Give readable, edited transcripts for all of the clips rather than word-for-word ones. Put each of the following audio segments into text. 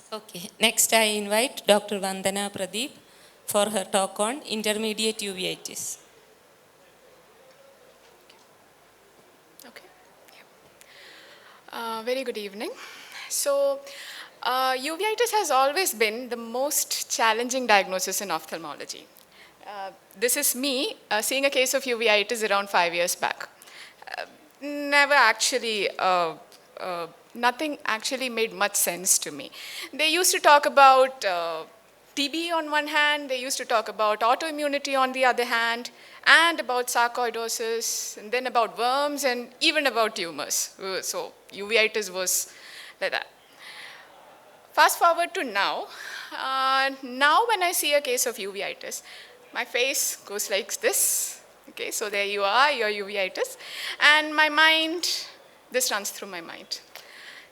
Okay, next I invite Dr. Vandana Pradeep for her talk on intermediate uveitis. Okay. Very good evening. So, uveitis has always been the most challenging diagnosis in ophthalmology. This is me seeing a case of uveitis around 5 years back. Never actually, nothing actually made much sense to me. They used to talk about TB on one hand, they used to talk about autoimmunity on the other hand, and about sarcoidosis, and then about worms, and even about tumors. So uveitis was like that. Fast forward to now. Now when I see a case of uveitis, my face goes like this. Okay, so there you are, your uveitis. And my mind, this runs through my mind.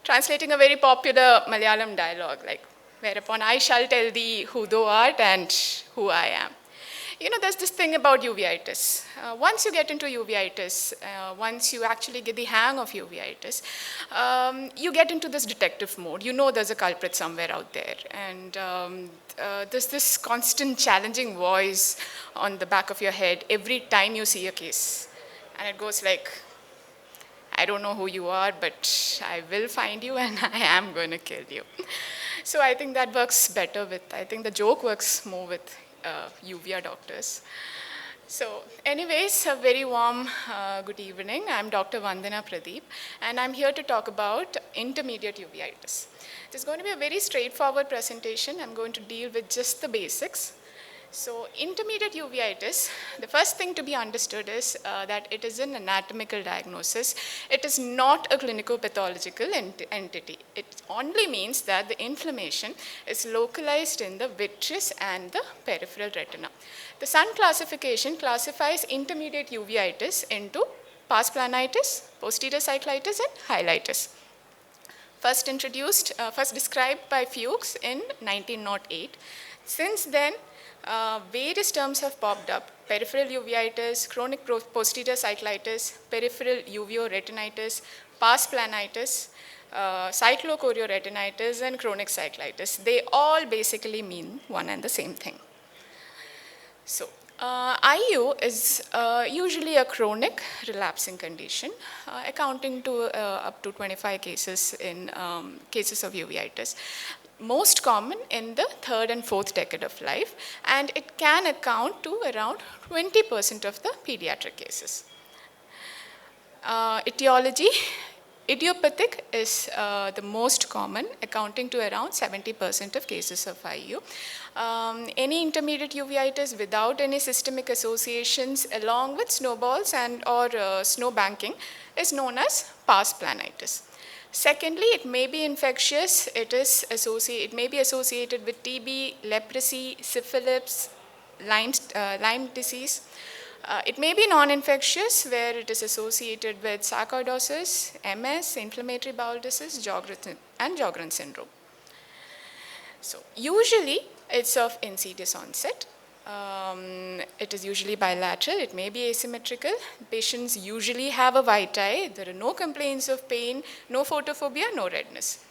Translating a very popular Malayalam dialogue, like, whereupon I shall tell thee who thou art and who I am. You know, there's this thing about uveitis. Once you get into uveitis, once you actually get the hang of uveitis, you get into this detective mode. You know there's a culprit somewhere out there. And there's this constant challenging voice on the back of your head every time you see a case. And it goes like, I don't know who you are, but I will find you and I am going to kill you. So I think that works better with, I think the joke works more with uvea doctors. So anyways, a very warm good evening. I'm Dr. Vandana Pradeep, and I'm here to talk about intermediate uveitis. This is going to be a very straightforward presentation. I'm going to deal with just the basics. So intermediate uveitis, the first thing to be understood is that it is an anatomical diagnosis. It is not a clinico-pathological entity. It only means that the inflammation is localized in the vitreous and the peripheral retina. The Sun classification classifies intermediate uveitis into pars planitis, posterior cyclitis, and hyalitis. First described by Fuchs in 1908. Since then, various terms have popped up: peripheral uveitis, chronic posterior cyclitis, peripheral uveoretinitis, pars planitis, cyclochorioretinitis, and chronic cyclitis. They all basically mean one and the same thing. So, IU is usually a chronic relapsing condition, accounting to up to 25 cases in cases of uveitis. Most common in the third and fourth decade of life, and it can account to around 20% of the pediatric cases. Etiology, idiopathic is the most common, accounting to around 70% of cases of IU. Any intermediate uveitis without any systemic associations along with snowballs and or snow banking is known as pars planitis. Secondly, it may be infectious. It may be associated with TB, leprosy, syphilis, Lyme disease. It may be non-infectious, where it is associated with sarcoidosis, MS, inflammatory bowel disease, and Sjogren's syndrome. So usually it's of insidious onset. It is usually bilateral. It may be asymmetrical. Patients usually have a white eye. There are no complaints of pain, no photophobia, no redness.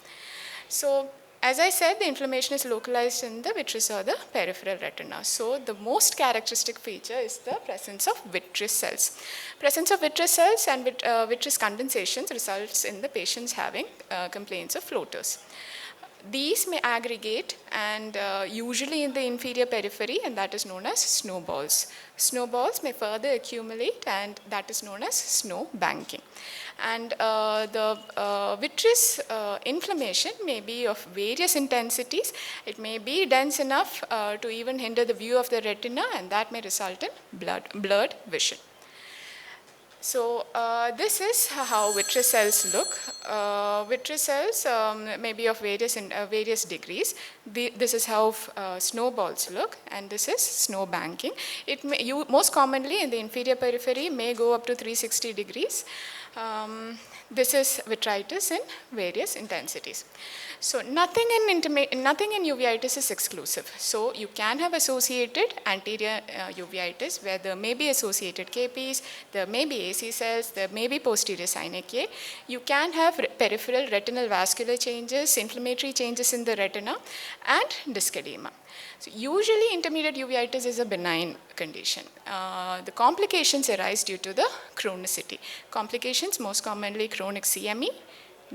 So as I said, the inflammation is localized in the vitreous or the peripheral retina. So the most characteristic feature is the presence of vitreous cells. Presence of vitreous cells and vitreous condensations results in the patients having complaints of floaters. These may aggregate and usually in the inferior periphery, and that is known as snowballs. Snowballs may further accumulate, and that is known as snow banking. And the vitreous inflammation may be of various intensities. It may be dense enough to even hinder the view of the retina, and that may result in blurred vision. So this is how vitreous cells look. Vitreous cells may be of various degrees. This is how snowballs look, and this is snow banking. Most commonly in the inferior periphery may go up to 360 degrees. This is vitritis in various intensities. So nothing in uveitis is exclusive. So you can have associated anterior uveitis where there may be associated KPs, there may be AC cells, there may be posterior synechiae. You can have peripheral retinal vascular changes, inflammatory changes in the retina, and disc edema. So usually intermediate uveitis is a benign condition. The complications arise due to the chronicity. Complications most commonly chronic CME,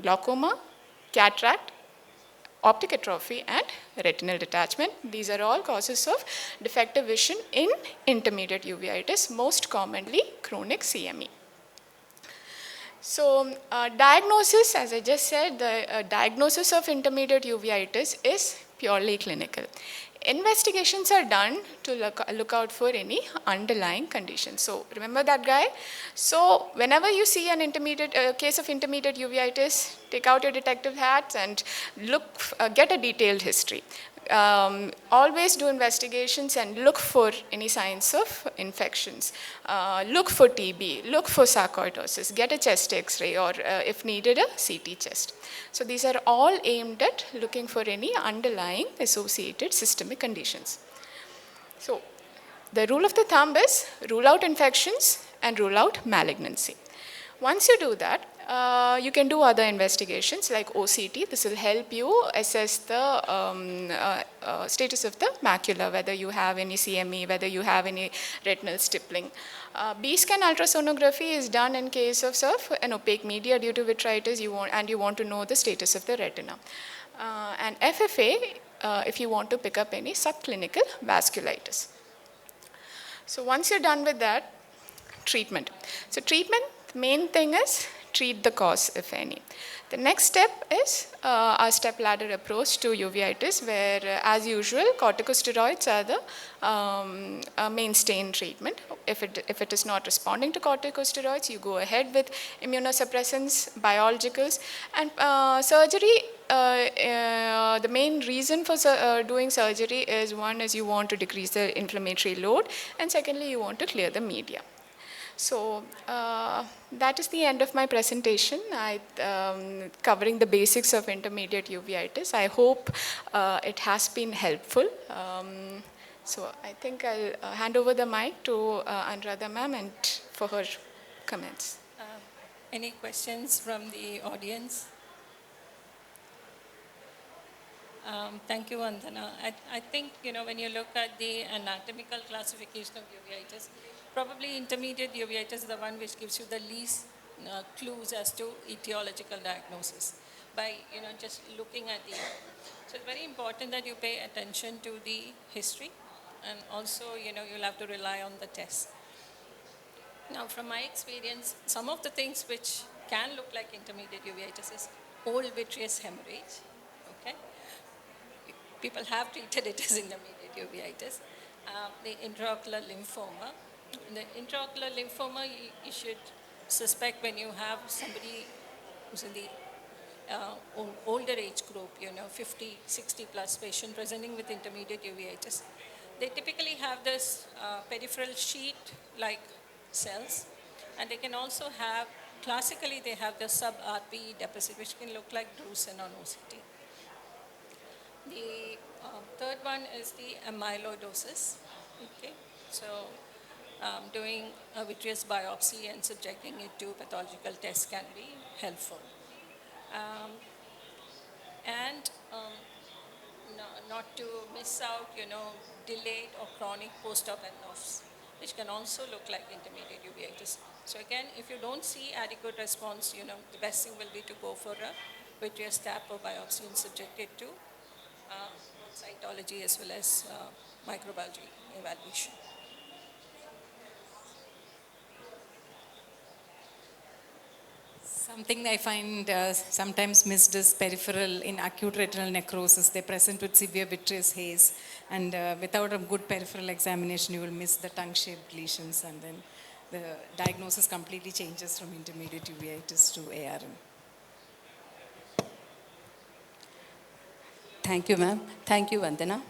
glaucoma, cataract, optic atrophy, and retinal detachment. These are all causes of defective vision in intermediate uveitis, most commonly chronic CME. So diagnosis, as I just said, the diagnosis of intermediate uveitis is purely clinical. Investigations are done to look out for any underlying condition. So remember that guy? So whenever you see an case of intermediate uveitis, take out your detective hats and get a detailed history. Always do investigations and look for any signs of infections. Look for TB, look for sarcoidosis, get a chest X-ray, or if needed, a CT chest. So these are all aimed at looking for any underlying associated systemic conditions. So the rule of the thumb is rule out infections and rule out malignancy. Once you do that, you can do other investigations like OCT. This will help you assess the status of the macula, whether you have any CME, whether you have any retinal stippling. B-scan ultrasonography is done in case of an opaque media due to vitritis you want to know the status of the retina. And FFA if you want to pick up any subclinical vasculitis. So once you're done with that, treatment. So treatment, the main thing is treat the cause, if any. The next step is our step-ladder approach to uveitis, where, as usual, corticosteroids are the mainstay in treatment. If it is not responding to corticosteroids, you go ahead with immunosuppressants, biologicals, and surgery. The main reason for doing surgery is, one is you want to decrease the inflammatory load, and secondly, you want to clear the media. So that is the end of my presentation, covering the basics of intermediate uveitis. I hope it has been helpful. So I think I'll hand over the mic to Anuradha ma'am and for her comments. Any questions from the audience? Thank you, Vandana. I think, when you look at the anatomical classification of uveitis, probably intermediate uveitis is the one which gives you the least clues as to etiological diagnosis by, just looking at the. So it's very important that you pay attention to the history, and also, you'll have to rely on the test. Now, from my experience, some of the things which can look like intermediate uveitis is old vitreous hemorrhage. Okay. People have treated it as intermediate uveitis. The intraocular lymphoma. The intraocular lymphoma, you should suspect when you have somebody who's in the older age group, 50, 60 plus patient presenting with intermediate uveitis. They typically have this peripheral sheet-like cells, and they can also have, classically they have the sub-RPE deposit, which can look like drusen on OCT. The third one is the amyloidosis. Okay, so doing a vitreous biopsy and subjecting it to pathological tests can be helpful. Not to miss out, delayed or chronic post-op NOFs, which can also look like intermediate uveitis. So again, if you don't see adequate response, the best thing will be to go for a vitreous tap or biopsy and subject it to cytology as well as microbiology evaluation. Something I find sometimes missed is peripheral in acute retinal necrosis. They present with severe vitreous haze, and without a good peripheral examination, you will miss the tongue-shaped lesions, and then the diagnosis completely changes from intermediate uveitis to ARM. Thank you, ma'am. Thank you, Vandana.